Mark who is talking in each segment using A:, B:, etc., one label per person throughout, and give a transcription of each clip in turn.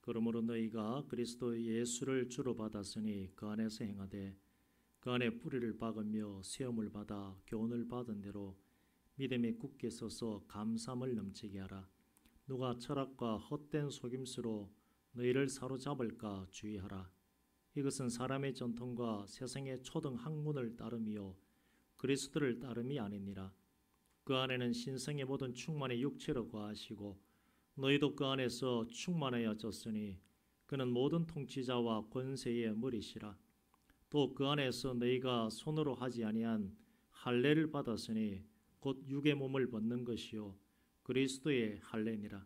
A: 그러므로 너희가 그리스도 예수를 주로 받았으니 그 안에서 행하되 그 안에 뿌리를 박으며 세움을 받아 교훈을 받은 대로 믿음에 굳게 서서 감사함을 넘치게 하라. 누가 철학과 헛된 속임수로 너희를 사로잡을까 주의하라. 이것은 사람의 전통과 세상의 초등 학문을 따름이요 그리스도를 따름이 아니니라. 그 안에는 신성의 모든 충만의 육체로 거하시고 너희도 그 안에서 충만하여졌으니 그는 모든 통치자와 권세의 머리시라. 또 그 안에서 너희가 손으로 하지 아니한 할례를 받았으니 곧 육의 몸을 벗는 것이요 그리스도의 할례니라.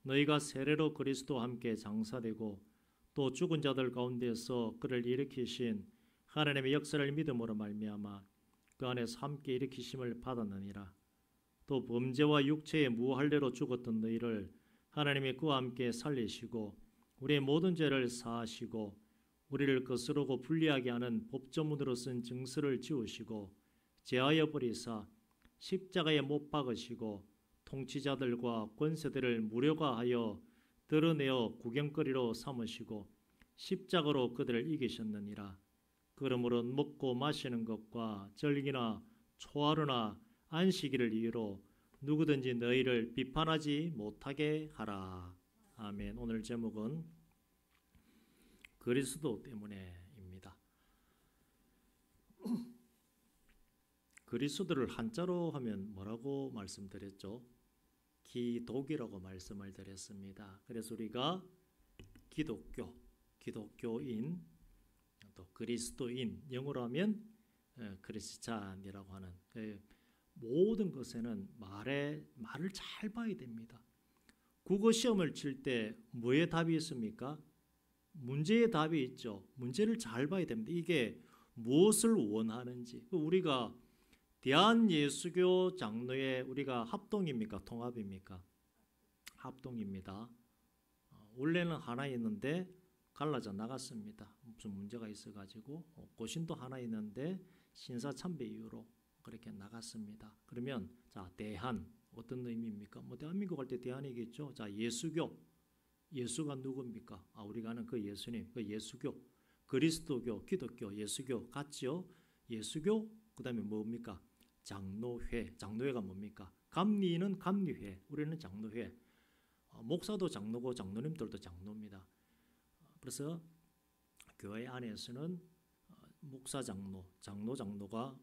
A: 너희가 세례로 그리스도와 함께 장사되고 또 죽은 자들 가운데서 그를 일으키신 하나님의 역사를 믿음으로 말미암아 그 안에서 함께 일으키심을 받았느니라. 또 범죄와 육체의 무할례로 죽었던 너희를 하나님이 그와 함께 살리시고 우리의 모든 죄를 사하시고 우리를 거스르고 불리하게 하는 법조문으로 쓴 증서를 지우시고 제하여 버리사 십자가에 못 박으시고 통치자들과 권세들을 무력화하여 드러내어 구경거리로 삼으시고 십자가로 그들을 이기셨느니라. 그러므로 먹고 마시는 것과 절기나 초하루나 안식일을 이유로 누구든지 너희를 비판하지 못하게 하라. 아멘. 오늘 제목은 그리스도 때문에입니다. 그리스도를 한자로 하면 뭐라고 말씀드렸죠? 기독이라고 말씀을 드렸습니다. 그래서 우리가 기독교인, 또 그리스도인, 영어로 하면 크리스찬이라고 하는 모든 것에는 말을 잘 봐야 됩니다. 국어 시험을 칠 때 뭐의 답이 있습니까? 문제의 답이 있죠. 문제를 잘 봐야 됩니다. 이게 무엇을 원하는지. 우리가 대한예수교 장로회 우리가 합동입니까? 통합입니까? 합동입니다. 원래는 하나였는데 갈라져 나갔습니다. 무슨 문제가 있어가지고 고신도 하나 있는데 신사참배 이후로 그렇게 나갔습니다. 그러면 자 대한 어떤 의미입니까? 뭐 대한민국 할 때 대한이겠죠. 자 예수교 예수가 누굽니까? 우리가 아는 그 예수님 그 예수교 그리스도교 기독교 예수교 같죠. 예수교 그다음에 뭡니까? 장로회가 뭡니까? 감리는 감리회 우리는 장로회 목사도 장로고 장로님들도 장로입니다. 그래서 교회 안에서는 목사 장로가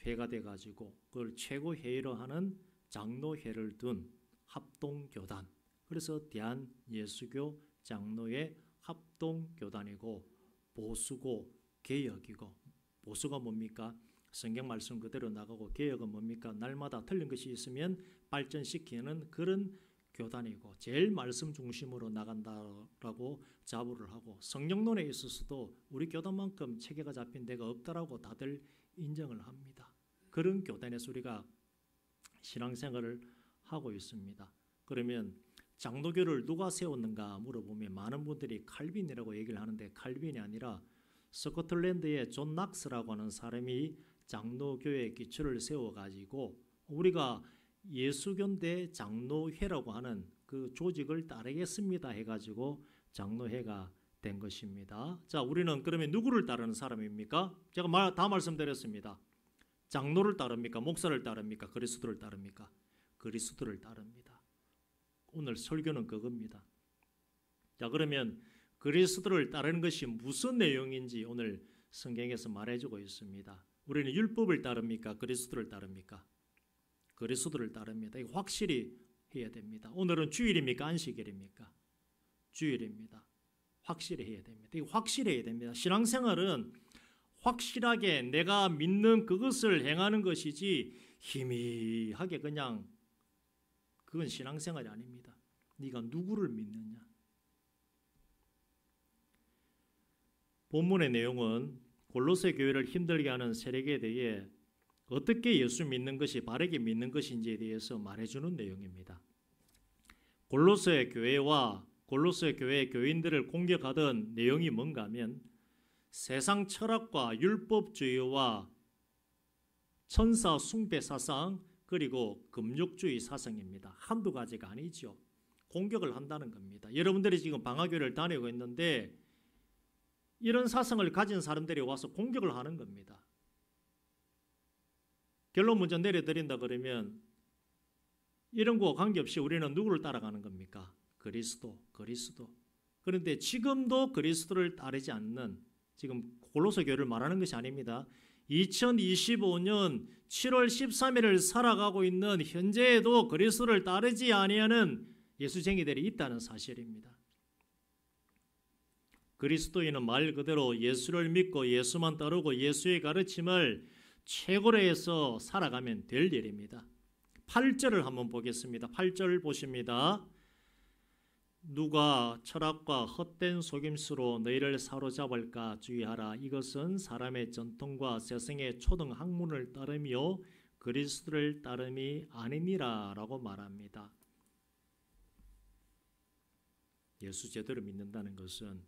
A: 회가 돼가지고 그걸 최고 회의로 하는 장로회를 둔 합동교단. 그래서 대한예수교 장로회 합동교단이고 보수고 개혁이고 보수가 뭡니까? 성경 말씀 그대로 나가고 개혁은 뭡니까? 날마다 틀린 것이 있으면 발전시키는 그런 교단이고 제일 말씀 중심으로 나간다라고 자부를 하고 성령론에 있어서도 우리 교단만큼 체계가 잡힌 데가 없다라고 다들 인정을 합니다. 그런 교단에서 우리가 신앙생활을 하고 있습니다. 그러면 장로교를 누가 세웠는가 물어보면 많은 분들이 칼빈이라고 얘기를 하는데 칼빈이 아니라 스코틀랜드의 존 낙스라고 하는 사람이 장로교의 기초를 세워가지고 우리가 예수교인대 장로회라고 하는 그 조직을 따르겠습니다 해가지고 장로회가 된 것입니다. 자, 우리는 그러면 누구를 따르는 사람입니까? 제가 다 말씀드렸습니다. 장로를 따릅니까? 목사를 따릅니까? 그리스도를 따릅니까? 그리스도를 따릅니다. 오늘 설교는 그겁니다. 자, 그러면 그리스도를 따르는 것이 무슨 내용인지 오늘 성경에서 말해주고 있습니다. 우리는 율법을 따릅니까? 그리스도를 따릅니까? 그리스도를 따릅니다. 이거 확실히 해야 됩니다. 오늘은 주일입니까? 안식일입니까? 주일입니다. 확실히 해야 됩니다. 이거 확실히 해야 됩니다. 신앙생활은 확실하게 내가 믿는 그것을 행하는 것이지 희미하게 그냥 그건 신앙생활이 아닙니다. 네가 누구를 믿느냐. 본문의 내용은 골로새 교회를 힘들게 하는 세력에 대해 어떻게 예수 믿는 것이 바르게 믿는 것인지에 대해서 말해주는 내용입니다. 골로새 교회와 골로새 교회 교인들을 공격하던 내용이 뭔가 하면 세상 철학과 율법주의와 천사 숭배 사상 그리고 금욕주의 사상입니다. 한두 가지가 아니죠. 공격을 한다는 겁니다. 여러분들이 지금 방화교회를 다니고 있는데 이런 사상을 가진 사람들이 와서 공격을 하는 겁니다. 결론 먼저 내려드린다 그러면 이런 거와 관계없이 우리는 누구를 따라가는 겁니까? 그리스도. 그런데 지금도 그리스도를 따르지 않는, 지금 골로새 교회를 말하는 것이 아닙니다. 2025년 7월 13일을 살아가고 있는 현재에도 그리스도를 따르지 아니하는 예수쟁이들이 있다는 사실입니다. 그리스도인은 말 그대로 예수를 믿고 예수만 따르고 예수의 가르침을 최고로 해서 살아가면 될 일입니다. 8절을 한번 보겠습니다. 8절 보십니다. 누가 철학과 헛된 속임수로 너희를 사로잡을까 주의하라. 이것은 사람의 전통과 세상의 초등 학문을 따르며 그리스도를 따름이 아니니라 라고 말합니다. 예수 제대로 믿는다는 것은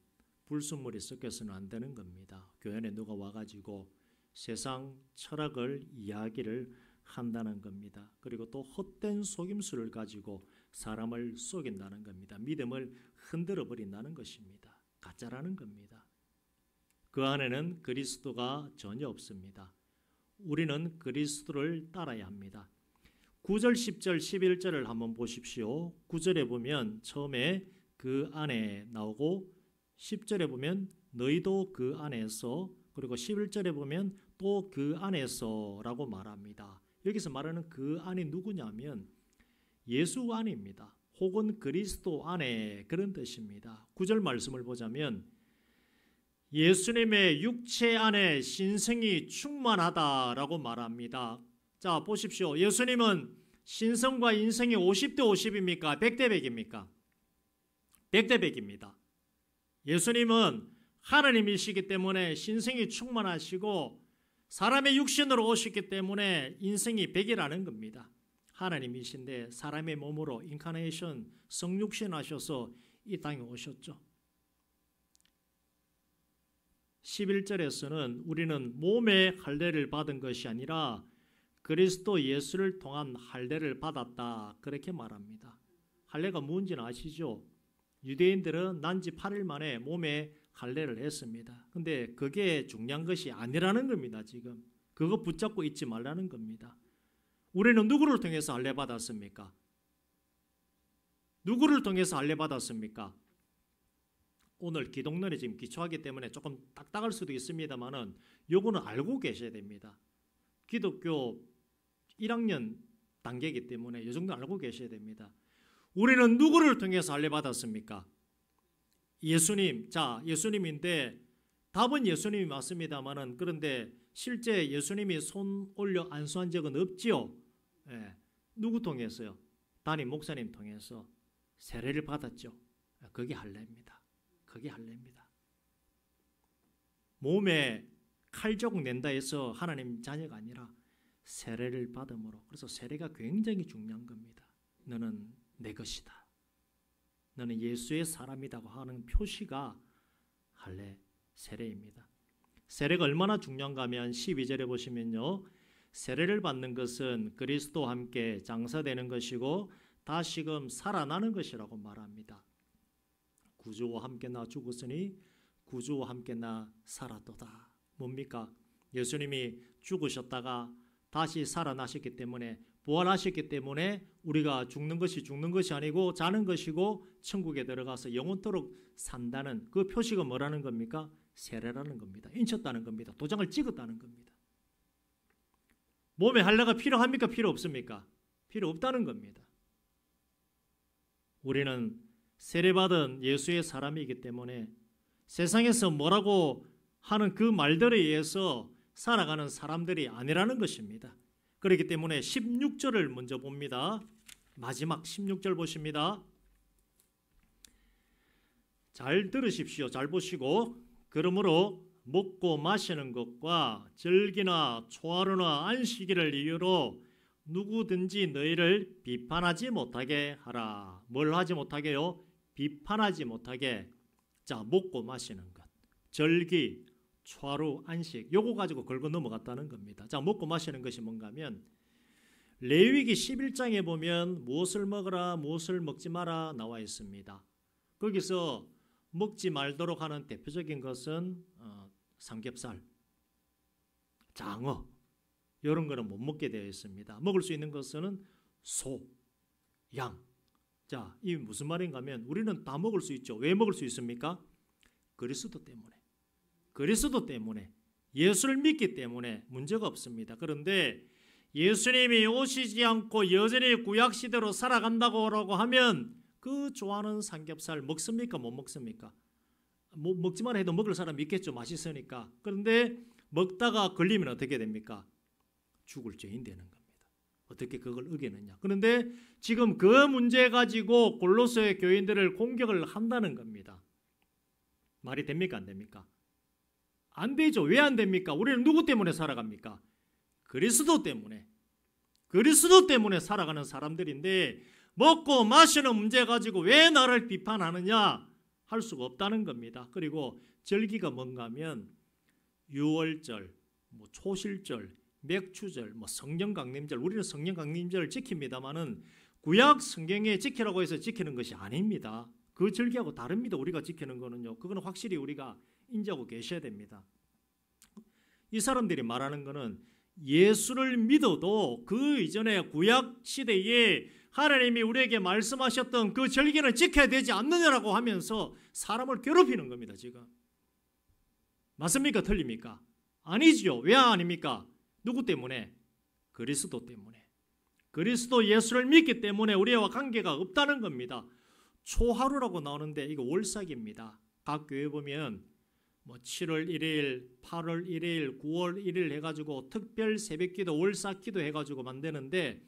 A: 불순물이 섞여서는 안 되는 겁니다. 교회 안에 누가 와가지고 세상 철학을 이야기를 한다는 겁니다. 그리고 또 헛된 속임수를 가지고 사람을 속인다는 겁니다. 믿음을 흔들어 버린다는 것입니다. 가짜라는 겁니다. 그 안에는 그리스도가 전혀 없습니다. 우리는 그리스도를 따라야 합니다. 9절, 10절, 11절을 한번 보십시오. 9절에 보면 처음에 그 안에 나오고 10절에 보면 너희도 그 안에서, 그리고 11절에 보면 또 그 안에서라고 말합니다. 여기서 말하는 그 안이 누구냐면 예수 안입니다. 혹은 그리스도 안에, 그런 뜻입니다. 9절 말씀을 보자면 예수님의 육체 안에 신성이 충만하다라고 말합니다. 자, 보십시오. 예수님은 신성과 인성이 50대 50입니까? 100대 100입니까? 100대 100입니다. 예수님은 하나님이시기 때문에 신성이 충만하시고 사람의 육신으로 오셨기 때문에 인성이 100이라는 겁니다. 하나님이신데 사람의 몸으로 인카네이션, 성육신 하셔서 이 땅에 오셨죠. 11절에서는 우리는 몸의 할례를 받은 것이 아니라 그리스도 예수를 통한 할례를 받았다, 그렇게 말합니다. 할례가 뭔지는 아시죠? 유대인들은 난지 8일 만에 몸에 할례를 했습니다. 근데 그게 중요한 것이 아니라는 겁니다. 지금 그거 붙잡고 있지 말라는 겁니다. 우리는 누구를 통해서 할례 받았습니까? 누구를 통해서 할례 받았습니까? 오늘 기독론에 지금 기초하기 때문에 조금 딱딱할 수도 있습니다만은 요거는 알고 계셔야 됩니다. 기독교 1학년 단계이기 때문에 이 정도 알고 계셔야 됩니다. 우리는 누구를 통해서 할례 받았습니까? 예수님. 자, 예수님인데 답은 예수님이 맞습니다만은, 그런데 실제 예수님이 손 올려 안수한 적은 없지요. 예. 누구 통해서요? 담임 목사님 통해서 세례를 받았죠. 그게 할례입니다. 그게 할례입니다. 몸에 칼자국 낸다 해서 하나님 자녀가 아니라 세례를 받음으로. 그래서 세례가 굉장히 중요한 겁니다. 너는 내 것이다, 너는 예수의 사람이라고 하는 표시가 할례, 세례입니다. 세례가 얼마나 중요한가 하면 12절에 보시면요, 세례를 받는 것은 그리스도와 함께 장사되는 것이고 다시금 살아나는 것이라고 말합니다. 구주와 함께 나 죽었으니 구주와 함께 나 살았도다. 뭡니까? 예수님이 죽으셨다가 다시 살아나셨기 때문에, 부활하셨기 때문에 우리가 죽는 것이 아니고 자는 것이고 천국에 들어가서 영원토록 산다는 그 표시가 뭐라는 겁니까? 세례라는 겁니다. 인쳤다는 겁니다. 도장을 찍었다는 겁니다. 몸에 할례가 필요합니까? 필요 없습니까? 필요 없다는 겁니다. 우리는 세례받은 예수의 사람이기 때문에 세상에서 뭐라고 하는 그 말들에 의해서 살아가는 사람들이 아니라는 것입니다. 그렇기 때문에 16절을 먼저 봅니다. 마지막 16절 보십니다. 잘 들으십시오. 잘 보시고, 그러므로 먹고 마시는 것과 절기나 초하루나 안식일을 이유로 누구든지 너희를 비판하지 못하게 하라. 뭘 하지 못하게요? 비판하지 못하게. 자, 먹고 마시는 것, 절기, 초하루, 안식, 요거 가지고 걸고 넘어갔다는 겁니다. 자, 먹고 마시는 것이 뭔가 하면 레위기 11장에 보면 무엇을 먹으라 무엇을 먹지 마라 나와 있습니다. 거기서 먹지 말도록 하는 대표적인 것은 삼겹살, 장어 이런 거는 못 먹게 되어 있습니다. 먹을 수 있는 것은 소, 양. 자, 이 무슨 말인가 하면 우리는 다 먹을 수 있죠. 왜 먹을 수 있습니까? 그리스도 때문에. 그리스도 때문에. 예수를 믿기 때문에 문제가 없습니다. 그런데 예수님이 오시지 않고 여전히 구약시대로 살아간다고 하면 그 좋아하는 삼겹살 먹습니까? 못 먹습니까? 먹지만 해도 먹을 사람 있겠죠. 맛있으니까. 그런데 먹다가 걸리면 어떻게 됩니까? 죽을 죄인 되는 겁니다. 어떻게 그걸 어기느냐. 그런데 지금 그 문제 가지고 골로새 교인들을 공격을 한다는 겁니다. 말이 됩니까? 안 됩니까? 안 되죠. 왜 안 됩니까? 우리는 누구 때문에 살아갑니까? 그리스도 때문에. 그리스도 때문에 살아가는 사람들인데 먹고 마시는 문제 가지고 왜 나를 비판하느냐 할 수가 없다는 겁니다. 그리고 절기가 뭔가 하면 유월절, 초실절, 맥추절, 성령강림절, 우리는 성령강림절을 지킵니다만은 구약 성경에 지키라고 해서 지키는 것이 아닙니다. 그 절기하고 다릅니다. 우리가 지키는 거는요. 그거는 확실히 우리가 인지하고 계셔야 됩니다. 이 사람들이 말하는 거는 예수를 믿어도 그 이전에 구약 시대에 하나님이 우리에게 말씀하셨던 그 절기는 지켜야 되지 않느냐라고 하면서 사람을 괴롭히는 겁니다. 지금 맞습니까? 틀립니까? 아니죠. 왜 아닙니까? 누구 때문에? 그리스도 때문에. 그리스도 예수를 믿기 때문에 우리와 관계가 없다는 겁니다. 초하루라고 나오는데 이거 월삭입니다. 각 교회 보면 7월 1일, 8월 1일, 9월 1일 해가지고 특별 새벽기도, 월삭기도 해가지고 만드는데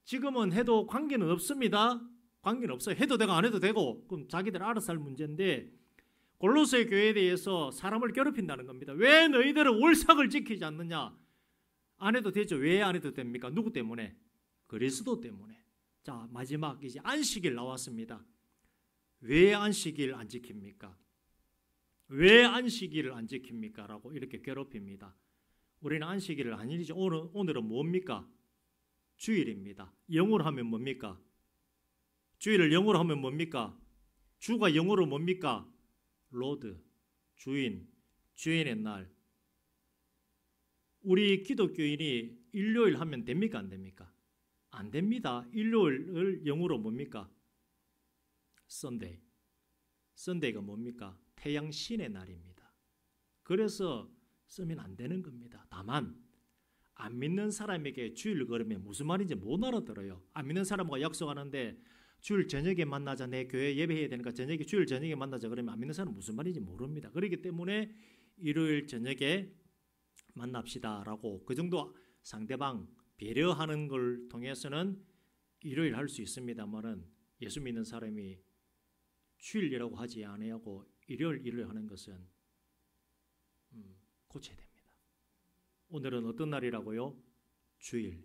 A: 지금은 해도 관계는 없습니다. 관계는 없어요. 해도 되고 안 해도 되고 그럼 자기들 알아서 할 문제인데 골로새 교회에 대해서 사람을 괴롭힌다는 겁니다. 왜 너희들은 월삭을 지키지 않느냐? 안 해도 되죠. 왜 안 해도 됩니까? 누구 때문에? 그리스도 때문에. 자, 마지막 이제 안식일 나왔습니다. 왜 안식일 안 지킵니까? 왜 안식일을 안 지킵니까? 라고 이렇게 괴롭힙니다. 우리는 안식일을 안 지키죠. 오늘은 뭡니까? 주일입니다. 영어로 하면 뭡니까? 주일을 영어로 하면 뭡니까? 주가 영어로 뭡니까? 로드, 주인, 주인의 날. 우리 기독교인이 일요일 하면 됩니까? 안 됩니까? 안 됩니다. 일요일을 영어로 뭡니까? Sunday. Sunday가 뭡니까? 태양 신의 날입니다. 그래서 쓰면 안 되는 겁니다. 다만 안 믿는 사람에게 주일 걸으면 무슨 말인지 못 알아들어요. 안 믿는 사람과 약속하는데 주일 저녁에 만나자, 내 교회 예배해야 되니까 주일 저녁에 만나자 그러면 안 믿는 사람은 무슨 말인지 모릅니다. 그렇기 때문에 일요일 저녁에 만납시다라고 그 정도 상대방 배려하는 걸 통해서는 일요일 할 수 있습니다만은 예수 믿는 사람이 주일이라고 하지 않으려고 일요일 하는 것은 고쳐야 됩니다. 오늘은 어떤 날이라고요? 주일,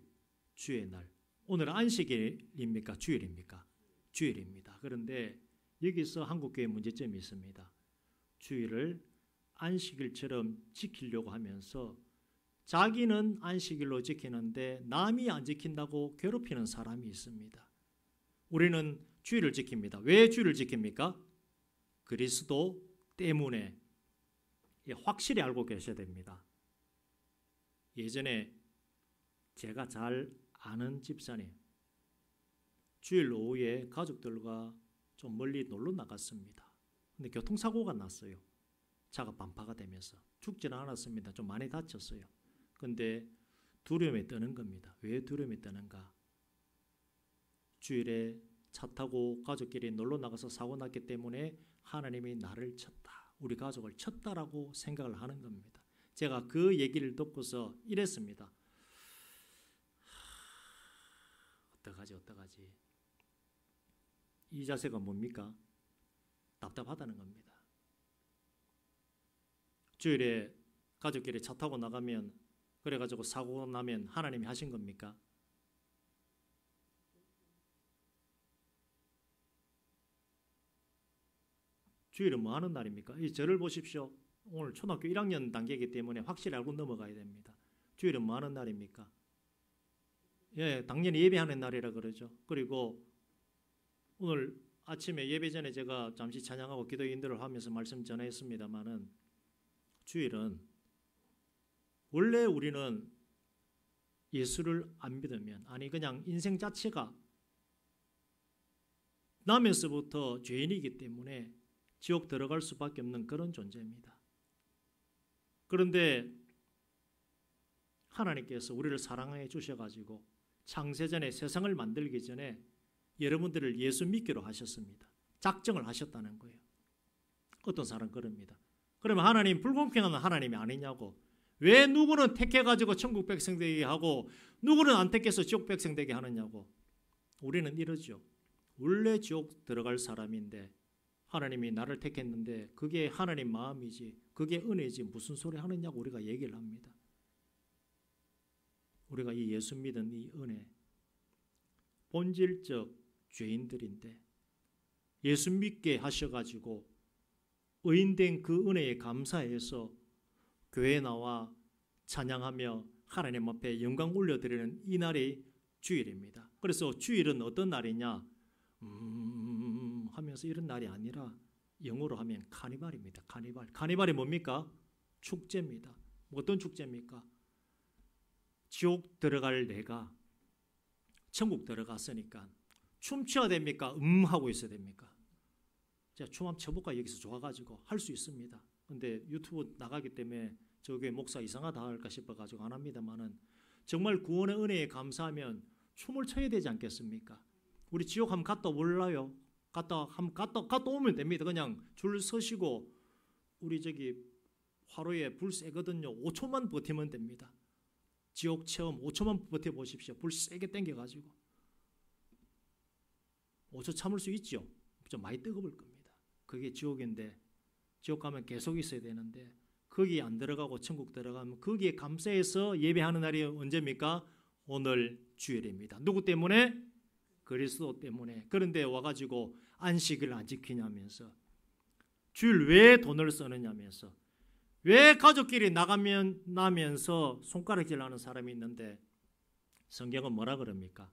A: 주의 날. 오늘은 안식일입니까? 주일입니까? 주일입니다. 그런데 여기서 한국교회 문제점이 있습니다. 주일을 안식일처럼 지키려고 하면서 자기는 안식일로 지키는데 남이 안 지킨다고 괴롭히는 사람이 있습니다. 우리는 주일을 지킵니다. 왜 주일을 지킵니까? 그리스도 때문에. 확실히 알고 계셔야 됩니다. 예전에 제가 잘 아는 집사님 주일 오후에 가족들과 좀 멀리 놀러 나갔습니다. 근데 교통사고가 났어요. 차가 반파가 되면서 죽지는 않았습니다. 좀 많이 다쳤어요. 근데 두려움에 떠는 겁니다. 왜 두려움에 떠는가? 주일에 차 타고 가족끼리 놀러 나가서 사고 났기 때문에 하나님이 나를 쳤다. 우리 가족을 쳤다라고 생각을 하는 겁니다. 제가 그 얘기를 듣고서 이랬습니다. 어떡하지? 이 자세가 뭡니까? 답답하다는 겁니다. 주일에 가족끼리 차 타고 나가면 그래가지고 사고 나면 하나님이 하신 겁니까? 주일은 뭐 하는 날입니까? 이 저를 보십시오. 오늘 초등학교 1학년 단계이기 때문에 확실히 알고 넘어가야 됩니다. 주일은 뭐 하는 날입니까? 예, 당연히 예배하는 날이라 그러죠. 그리고 오늘 아침에 예배 전에 제가 잠시 찬양하고 기도 인도를 하면서 말씀 전했습니다마는 주일은 원래 우리는 예수를 안 믿으면, 아니 그냥 인생 자체가 나면서부터 죄인이기 때문에 지옥 들어갈 수밖에 없는 그런 존재입니다. 그런데 하나님께서 우리를 사랑해 주셔가지고 창세전에 세상을 만들기 전에 여러분들을 예수 믿기로 하셨습니다. 작정을 하셨다는 거예요. 어떤 사람은 그럽니다. 그러면 하나님 불공평한 하나님이 아니냐고. 왜 누구는 택해가지고 천국 백성 되게 하고 누구는 안 택해서 지옥 백성 되게 하느냐고. 우리는 이러죠. 원래 지옥 들어갈 사람인데 하나님이 나를 택했는데 그게 하나님 마음이지, 그게 은혜지, 무슨 소리 하느냐고 우리가 얘기를 합니다. 우리가 이 예수 믿은 이 은혜, 본질적 죄인들인데 예수 믿게 하셔가지고 의인된 그 은혜에 감사해서 교회에 나와 찬양하며 하나님 앞에 영광 올려드리는 이 날이 주일입니다. 그래서 주일은 어떤 날이냐 하면서 이런 날이 아니라 영어로 하면 카니발입니다. 카니발. 카니발이 뭡니까? 축제입니다. 어떤 축제입니까? 지옥 들어갈 내가 천국 들어갔으니까 춤춰야 됩니까? 하고 있어야 됩니까? 제가 춤 한번 춰볼까? 여기서 좋아가지고 할 수 있습니다. 근데 유튜브 나가기 때문에 저게 목사 이상하다 할까 싶어가지고 안 합니다만은 정말 구원의 은혜에 감사하면 춤을 춰야 되지 않겠습니까? 우리 지옥 한번 갔다 올라요. 갔다 오면 됩니다. 그냥 줄 서시고 우리 저기 화로에 불 세거든요. 5초만 버티면 됩니다. 지옥 체험 5초만 버텨보십시오. 불 세게 당겨가지고 5초 참을 수 있죠. 좀 많이 뜨거울 겁니다. 그게 지옥인데 지옥 가면 계속 있어야 되는데 거기 안 들어가고 천국 들어가면 거기에 감사해서 예배하는 날이 언제입니까? 오늘 주일입니다. 누구 때문에? 그리스도 때문에. 그런데 와가지고 안식을 안 지키냐면서 주일 왜 돈을 쓰느냐면서 왜 가족끼리 나면서 손가락질 하는 사람이 있는데 성경은 뭐라 그럽니까?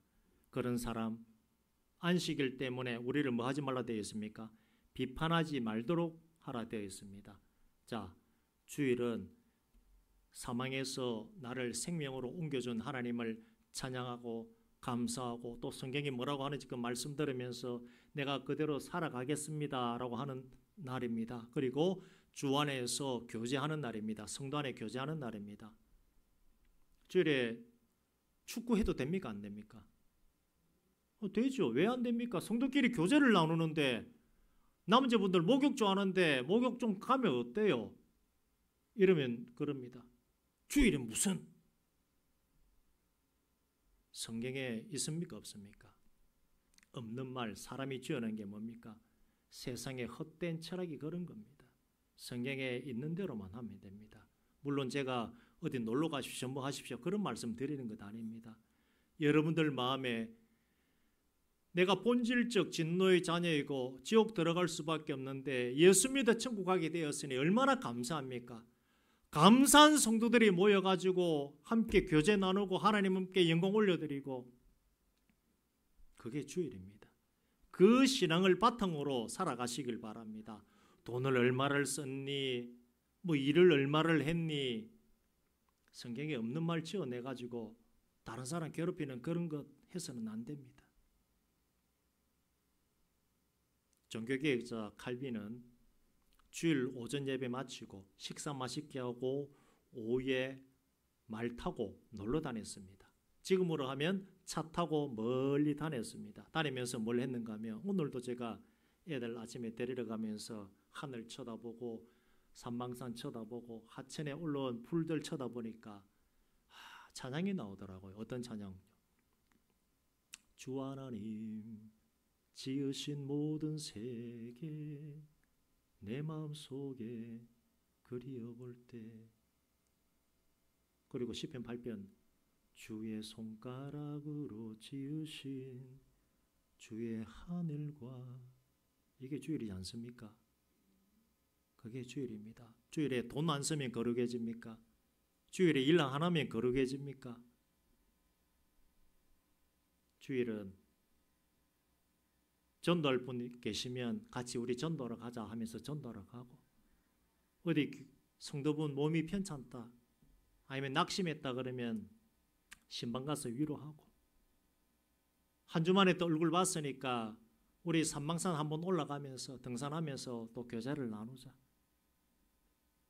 A: 그런 사람 안식일 때문에 우리를 뭐 하지 말라 되어 있습니까? 비판하지 말도록 하라 되어 있습니다. 자, 주일은 사망에서 나를 생명으로 옮겨준 하나님을 찬양하고 감사하고 또 성경이 뭐라고 하는지 그 말씀 들으면서 내가 그대로 살아가겠습니다 라고 하는 날입니다. 그리고 주 안에서 교제하는 날입니다. 성도 안에 교제하는 날입니다. 주일에 축구해도 됩니까? 안 됩니까? 되죠. 왜 안 됩니까? 성도끼리 교제를 나누는데 남자분들 목욕 좋아하는데 목욕 좀 가면 어때요? 이러면 그럽니다. 주일은 무슨? 성경에 있습니까? 없습니까? 없는 말, 사람이 지어낸 게 뭡니까? 세상에 헛된 철학이 그런 겁니다. 성경에 있는 대로만 하면 됩니다. 물론 제가 어디 놀러 가십시오, 뭐 하십시오 그런 말씀 드리는 것 아닙니다. 여러분들 마음에 내가 본질적 진노의 자녀이고 지옥 들어갈 수밖에 없는데 예수 믿어 천국 가게 되었으니 얼마나 감사합니까? 감사한 성도들이 모여가지고 함께 교제 나누고 하나님께 영광 올려드리고 그게 주일입니다. 그 신앙을 바탕으로 살아가시길 바랍니다. 돈을 얼마를 썼니? 뭐 일을 얼마를 했니? 성경에 없는 말 지어내가지고 다른 사람 괴롭히는 그런 것 해서는 안 됩니다. 종교개혁자 칼빈은 주일 오전 예배 마치고 식사 맛있게 하고 오후에 말 타고 놀러 다녔습니다. 지금으로 하면 차 타고 멀리 다녔습니다. 다니면서 뭘 했는가 하면 오늘도 제가 애들 아침에 데리러 가면서 하늘 쳐다보고 산방산 쳐다보고 하천에 올라온 풀들 쳐다보니까 찬양이 나오더라고요. 어떤 찬양? 주 하나님 지으신 모든 세계 내 마음속에 그리워볼 때 그리고 시편 8편 주의 손가락으로 지으신 주의 하늘과 이게 주일이지 않습니까? 그게 주일입니다. 주일에 돈 안 쓰면 거룩해집니까? 주일에 일 안 하면 거룩해집니까? 주일은 전도할 분 계시면 같이 우리 전도하러 가자 하면서 전도하러 가고, 어디 성도분 몸이 편찮다 아니면 낙심했다 그러면 신방 가서 위로하고, 한 주 만에 또 얼굴 봤으니까 우리 산망산 한번 올라가면서 등산하면서 또 교제를 나누자.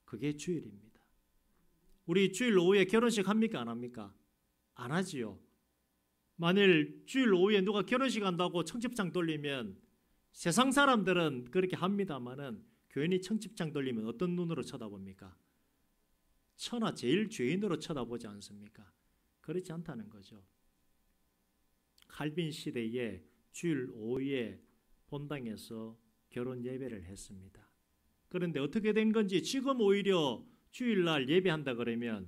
A: 그게 주일입니다. 우리 주일 오후에 결혼식 합니까 안 합니까? 안 하지요. 만일 주일 오후에 누가 결혼식 한다고 청첩장 돌리면 세상 사람들은 그렇게 합니다마는 교인이 청첩장 돌리면 어떤 눈으로 쳐다봅니까? 천하 제일 죄인으로 쳐다보지 않습니까? 그렇지 않다는 거죠. 칼빈 시대에 주일 오후에 본당에서 결혼 예배를 했습니다. 그런데 어떻게 된 건지 지금 오히려 주일날 예배한다 그러면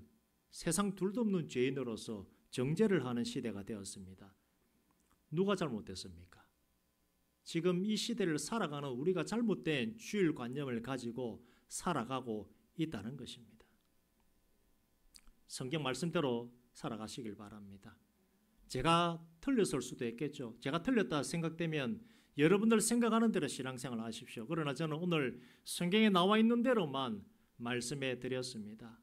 A: 세상 둘도 없는 죄인으로서 정죄를 하는 시대가 되었습니다. 누가 잘못됐습니까? 지금 이 시대를 살아가는 우리가 잘못된 주일 관념을 가지고 살아가고 있다는 것입니다. 성경 말씀대로 살아가시길 바랍니다. 제가 틀렸을 수도 있겠죠. 제가 틀렸다 생각되면 여러분들 생각하는 대로 신앙생활 하십시오. 그러나 저는 오늘 성경에 나와 있는 대로만 말씀해 드렸습니다.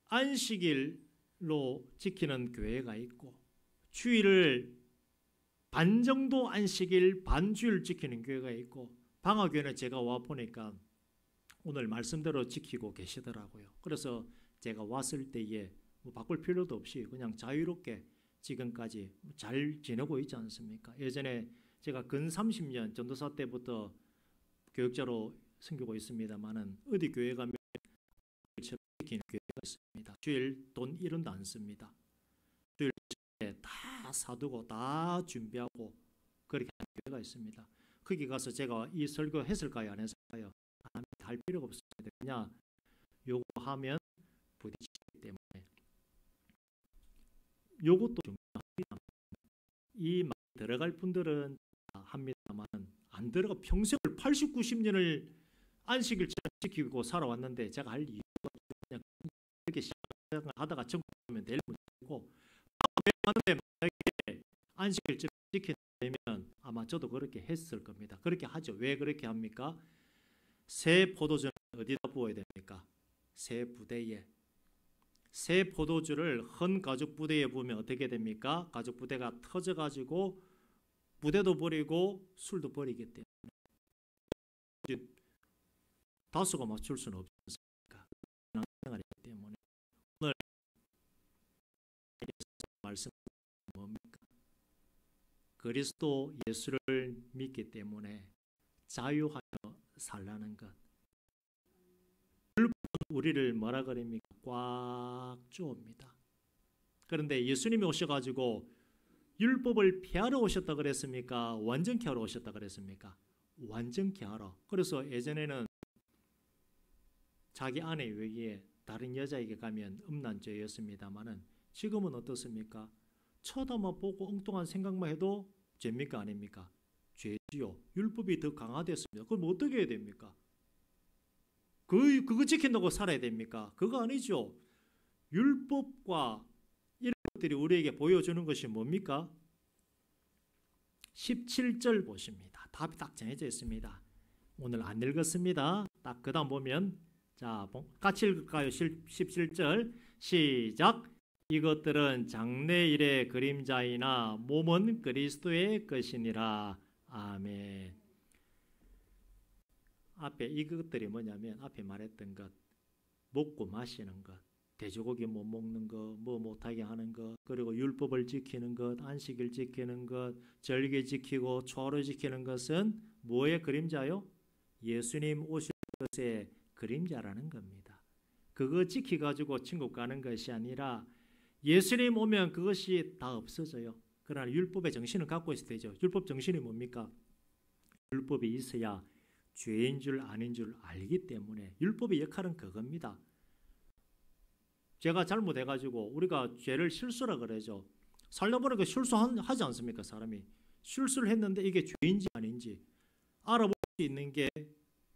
A: 안식일로 지키는 교회가 있고, 주일을 반 정도 안식일, 반주일 지키는 교회가 있고, 방화교회는 제가 와 보니까 오늘 말씀대로 지키고 계시더라고요. 그래서 제가 왔을 때에 뭐 바꿀 필요도 없이 그냥 자유롭게 지금까지 잘 지내고 있지 않습니까? 예전에 제가 근 30년 전도사 때부터 교육자로 섬기고 있습니다만은 어디 교회 가면 지키는 교회가 있습니다. 주일 돈 1원도 안 씁니다. 주일 다 사두고 다 준비하고 그렇게 하는 교회가 있습니다. 거기 가서 제가 이 설교 했을까요 안 했을까요? 할 필요가 없습니다. 그냥 요거 하면 부딪히기 때문에 요것도 중요합니다. 이 말 들어갈 분들은 합니다만 안 들어가. 평생을 80, 90년을 안식일 지키고 살아왔는데 제가 할 이유가 그냥 이렇게 시작하다가 정하면 될 문제고, 하는데 만약에 안식일 지키면 아마 저도 그렇게 했을 겁니다. 그렇게 하죠. 왜 그렇게 합니까? 새 포도주는 어디다 부어야 됩니까? 새 부대에. 새 포도주를 헌 가죽 부대에 부으면 어떻게 됩니까? 가죽 부대가 터져가지고 부대도 버리고 술도 버리기 때문에 다수가 맞출 수는 없지 않습니까? 생활이기 때문에 오늘 말씀 뭡니까? 그리스도 예수를 믿기 때문에 자유하여 살라는 것. 우리를 뭐라 그럽니까? 꽉 쪼옵니다. 그런데 예수님이 오셔가지고 율법을 폐하러 오셨다 그랬습니까? 완전케 하러 오셨다 그랬습니까? 완전케 하러. 그래서 예전에는 자기 아내 외에 다른 여자에게 가면 음란죄였습니다만은 지금은 어떻습니까? 쳐다만 보고 엉뚱한 생각만 해도 죄입니까 아닙니까? 죄지요. 율법이 더 강화됐습니다. 그럼 어떻게 해야 됩니까? 그거 지킨다고 살아야 됩니까? 그거 아니죠. 율법과 이런 것들이 우리에게 보여주는 것이 뭡니까? 17절 보십니다. 답이 딱 정해져 있습니다. 오늘 안 읽었습니다. 딱 그 다음 보면 자 같이 읽을까요? 17절 시작. 이것들은 장래일의 그림자이나 몸은 그리스도의 것이니라. 아멘. 앞에 이것들이 뭐냐면 앞에 말했던 것, 먹고 마시는 것, 돼지고기 못 먹는 것, 뭐 못하게 하는 것, 그리고 율법을 지키는 것, 안식일 지키는 것, 절기 지키고 초하루 지키는 것은 뭐의 그림자요? 예수님 오실 것의 그림자라는 겁니다. 그거 지켜가지고 천국 가는 것이 아니라 예수님 오면 그것이 다 없어져요. 그러나 율법의 정신을 갖고 있어야 되죠. 율법 정신이 뭡니까? 율법이 있어야 죄인 줄 아닌 줄 알기 때문에 율법의 역할은 그겁니다. 제가 잘못해가지고 우리가 죄를 실수라 그러죠. 살려보니까 실수하지 않습니까? 사람이 실수를 했는데 이게 죄인지 아닌지 알아볼 수 있는 게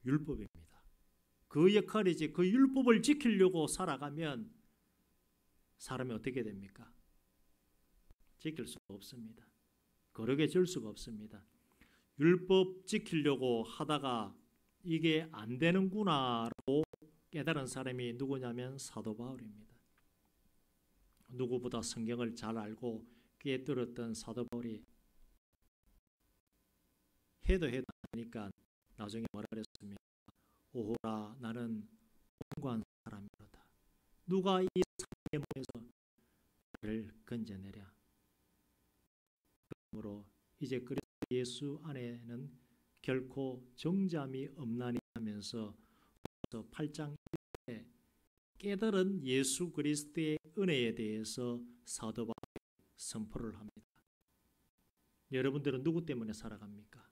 A: 율법입니다. 그 역할이지. 그 율법을 지키려고 살아가면 사람이 어떻게 됩니까? 지킬 수가 없습니다. 거룩해질 수가 없습니다. 율법 지키려고 하다가 이게 안 되는구나라고 깨달은 사람이 누구냐면 사도 바울입니다. 누구보다 성경을 잘 알고 귀에 들었던 사도 바울이 해도 안 되니까 나중에 뭐라 그랬습니까? 오호라 나는 온고한 사람이로다. 누가 이 사람의 몸에서 나를 건져내랴. 그러므로 이제 그리스도 예수 안에는 결코 정잠이 없나니 하면서 8장 1절에 깨달은 예수 그리스도의 은혜에 대해서 사도 바울이 선포를 합니다. 여러분들은 누구 때문에 살아갑니까?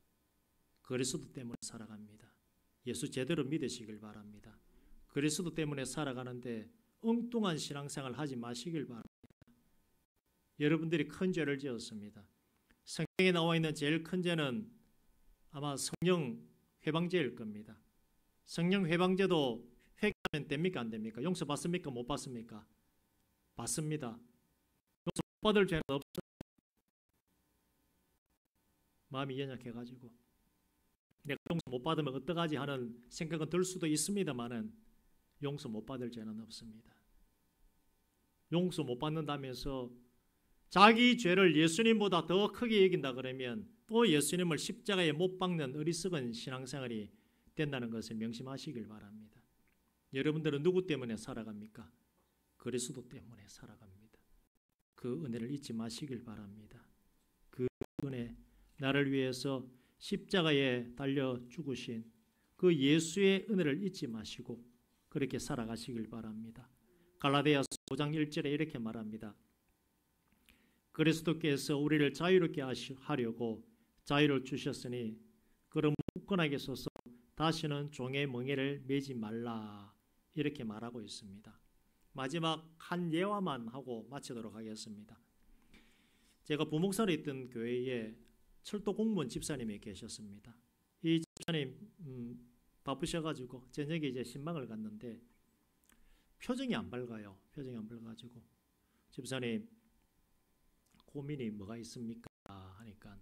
A: 그리스도 때문에 살아갑니다. 예수 제대로 믿으시길 바랍니다. 그리스도 때문에 살아가는데 엉뚱한 신앙생활 하지 마시길 바랍니다. 여러분들이 큰 죄를 지었습니다. 성경에 나와 있는 제일 큰 죄는 아마 성령 회방죄일 겁니다. 성령 회방죄도 회개하면 됩니까? 안 됩니까? 용서 받습니까? 못 받습니까? 받습니다. 용서 못 받을 죄는 없어요. 마음이 연약해가지고 내가 용서 못 받으면 어떡하지 하는 생각은 들 수도 있습니다만은 용서 못 받을 죄는 없습니다. 용서 못 받는다면서 자기 죄를 예수님보다 더 크게 여긴다 그러면 또 예수님을 십자가에 못 박는 어리석은 신앙생활이 된다는 것을 명심하시길 바랍니다. 여러분들은 누구 때문에 살아갑니까? 그리스도 때문에 살아갑니다. 그 은혜를 잊지 마시길 바랍니다. 그 은혜, 나를 위해서 십자가에 달려 죽으신 그 예수의 은혜를 잊지 마시고 그렇게 살아가시길 바랍니다. 갈라디아서 5장 1절에 이렇게 말합니다. 그리스도께서 우리를 자유롭게 하려고 자유를 주셨으니 그럼 굳건하게 서서 다시는 종의 멍에를 매지 말라 이렇게 말하고 있습니다. 마지막 한 예화만 하고 마치도록 하겠습니다. 제가 부목사로 있던 교회에 철도 공무원 집사님이 계셨습니다. 이 집사님 바쁘셔가지고 저녁에 이제 신방을 갔는데 표정이 안 밝아요. 표정이 안 밝아가지고 집사님 고민이 뭐가 있습니까? 하니까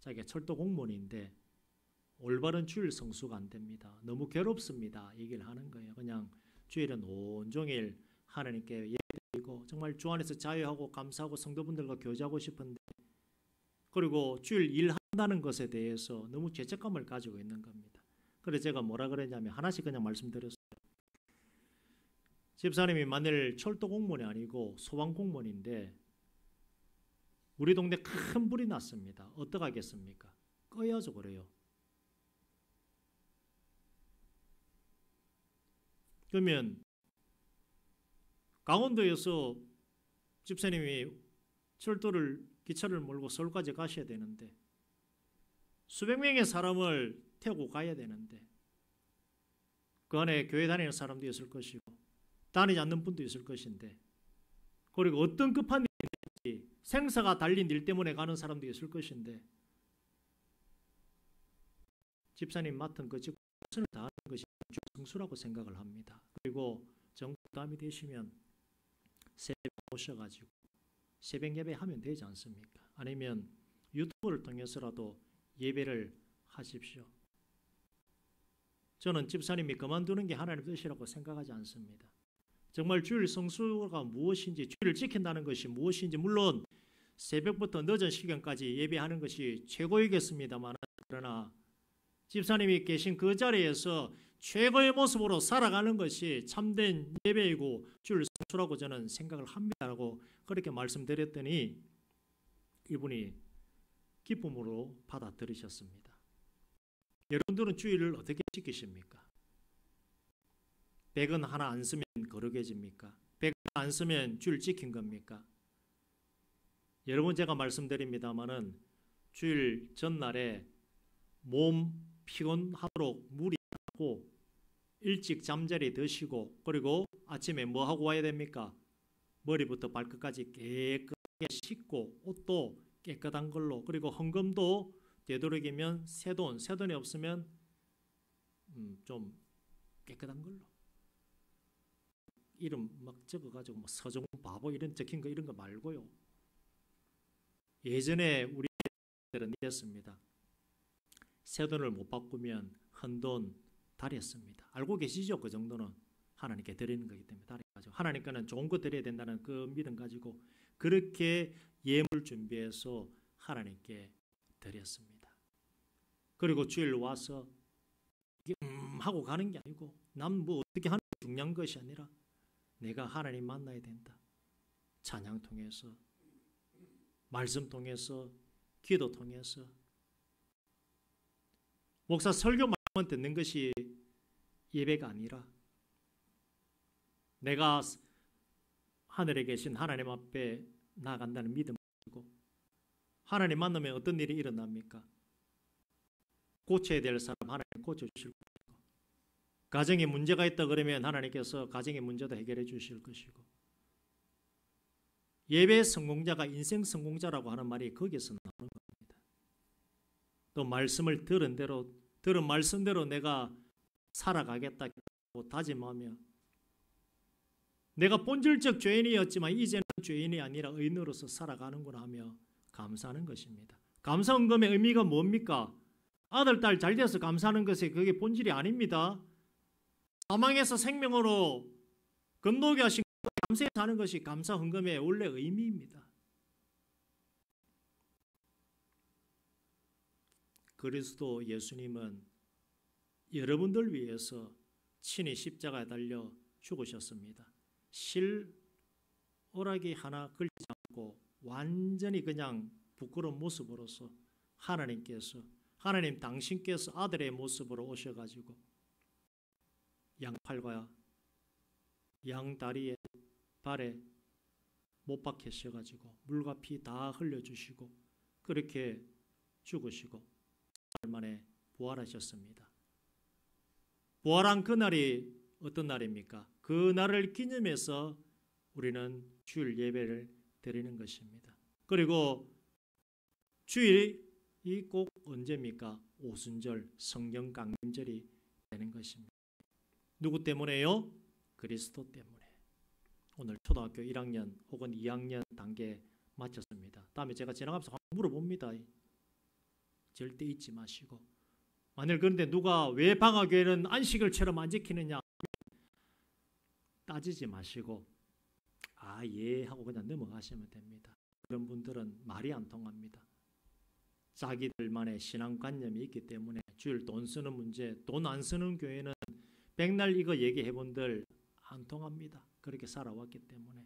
A: 자기가 철도 공무원인데 올바른 주일 성수가 안 됩니다. 너무 괴롭습니다. 얘기를 하는 거예요. 그냥 주일은 온종일 하나님께 예배드리고 정말 주 안에서 자유하고 감사하고 성도분들과 교제하고 싶은데 그리고 주일 일한다는 것에 대해서 너무 죄책감을 가지고 있는 겁니다. 그래서 제가 뭐라 그랬냐면 하나씩 그냥 말씀드렸어요. 집사님이 만일 철도 공무원이 아니고 소방 공무원인데 우리 동네 큰 불이 났습니다. 어떡하겠습니까? 꺼야죠 그래요. 그러면 강원도에서 집사님이 기차를 몰고 서울까지 가셔야 되는데 수백 명의 사람을 태우고 가야 되는데 그 안에 교회 다니는 사람도 있을 것이고 다니지 않는 분도 있을 것인데 그리고 어떤 급한 일인지 생사가 달린 일 때문에 가는 사람도 있을 것인데 집사님 맡은 그 직분을 다하는 것이 성수라고 생각을 합니다. 그리고 정부 부담이 되시면 새벽 오셔가지고 새벽 예배하면 되지 않습니까? 아니면 유튜브를 통해서라도 예배를 하십시오. 저는 집사님이 그만두는 게 하나님의 뜻이라고 생각하지 않습니다. 정말 주일 성수가 무엇인지 주일을 지킨다는 것이 무엇인지 물론 새벽부터 늦은 시간까지 예배하는 것이 최고이겠습니다만 그러나 집사님이 계신 그 자리에서 최고의 모습으로 살아가는 것이 참된 예배이고 주일 성수라고 저는 생각을 합니다라고 그렇게 말씀드렸더니 이분이 기쁨으로 받아들이셨습니다. 여러분들은 주일을 어떻게 지키십니까? 100원 하나 안 쓰면 거룩해집니까? 100원 안 쓰면 주일 지킨 겁니까? 여러분 제가 말씀드립니다마는 주일 전날에 몸 피곤하도록 무리하고 일찍 잠자리 드시고 그리고 아침에 뭐 하고 와야 됩니까? 머리부터 발끝까지 깨끗하게 씻고 옷도 깨끗한 걸로 그리고 헌금도 되도록이면 새돈이 없으면 좀 깨끗한 걸로 이름 막 적어가지고 뭐 서종 바보 이런 적힌 거 이런 거 말고요. 예전에 우리들은 이랬습니다. 새 돈을 못 바꾸면 헌돈 달했습니다. 알고 계시죠? 그 정도는 하나님께 드리는 거기 때문에 달해가지고 하나님께는 좋은 거 드려야 된다는 그 믿음 가지고 그렇게 예물 준비해서 하나님께 드렸습니다. 그리고 주일 와서 이게 하고 가는 게 아니고 남 뭐 어떻게 하는 게 중요한 것이 아니라 내가 하나님 만나야 된다. 찬양 통해서, 말씀 통해서, 기도 통해서. 목사 설교 말만 듣는 것이 예배가 아니라 내가 하늘에 계신 하나님 앞에 나아간다는 믿음을 가지고 하나님 만나면 어떤 일이 일어납니까? 고쳐야 될 사람 하나님 고쳐주실 것이고, 가정에 문제가 있다 그러면 하나님께서 가정의 문제도 해결해 주실 것이고, 예배 성공자가 인생 성공자라고 하는 말이 거기서 나오는 겁니다. 또 말씀을 들은 말씀대로 내가 살아가겠다고 다짐하며 내가 본질적 죄인이었지만 이제는 죄인이 아니라 의인으로서 살아가는구나 하며 감사하는 것입니다. 감사 헌금의 의미가 뭡니까? 아들, 딸 잘 돼서 감사하는 것이 그게 본질이 아닙니다. 사망에서 생명으로 건너게 하신 감사에 사는 것이 감사 헌금의 원래 의미입니다. 그리스도 예수님은 여러분들 위해서 친히 십자가에 달려 죽으셨습니다. 실오라기 하나 걸리지 않고 완전히 그냥 부끄러운 모습으로서 하나님 당신께서 아들의 모습으로 오셔가지고 양팔과 양다리에 발에 못 박히셔가지고 물과 피 다 흘려주시고 그렇게 죽으시고 3일 만에 부활하셨습니다. 부활한 그날이 어떤 날입니까? 그 날을 기념해서 우리는 주일 예배를 드리는 것입니다. 그리고 주일이 꼭 언제입니까? 오순절 성령 강림절이 되는 것입니다. 누구 때문에요? 그리스도 때문에. 오늘 초등학교 1학년 혹은 2학년 단계 마쳤습니다. 다음에 제가 지나가면서 물어봅니다. 절대 잊지 마시고. 만일 그런데 누가 왜 방학교회는 안식일처럼 안 지키느냐 따지지 마시고 예 하고 그냥 넘어가시면 됩니다. 그런 분들은 말이 안 통합니다. 자기들만의 신앙관념이 있기 때문에 주일 돈 쓰는 문제, 돈 안 쓰는 교회는 백날 이거 얘기해본들 안 통합니다. 그렇게 살아왔기 때문에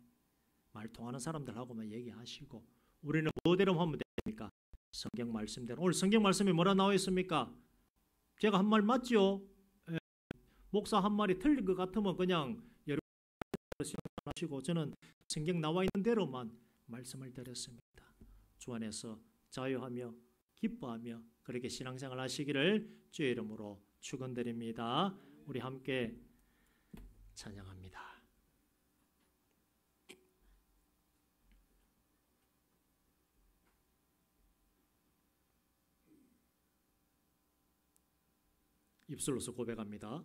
A: 말 통하는 사람들하고만 얘기하시고 우리는 뭐대로 하면 됩니까? 성경 말씀대로. 오늘 성경 말씀에 뭐라 나와 있습니까? 제가 한 말 맞죠? 목사 한 말이 틀린 것 같으면 그냥 여러분 하시고 저는 성경 나와 있는 대로만 말씀을 드렸습니다. 주 안에서 자유하며 기뻐하며 그렇게 신앙생활 하시기를 주의 이름으로 축원드립니다. 우리 함께 찬양합니다. 입술로서 고백합니다.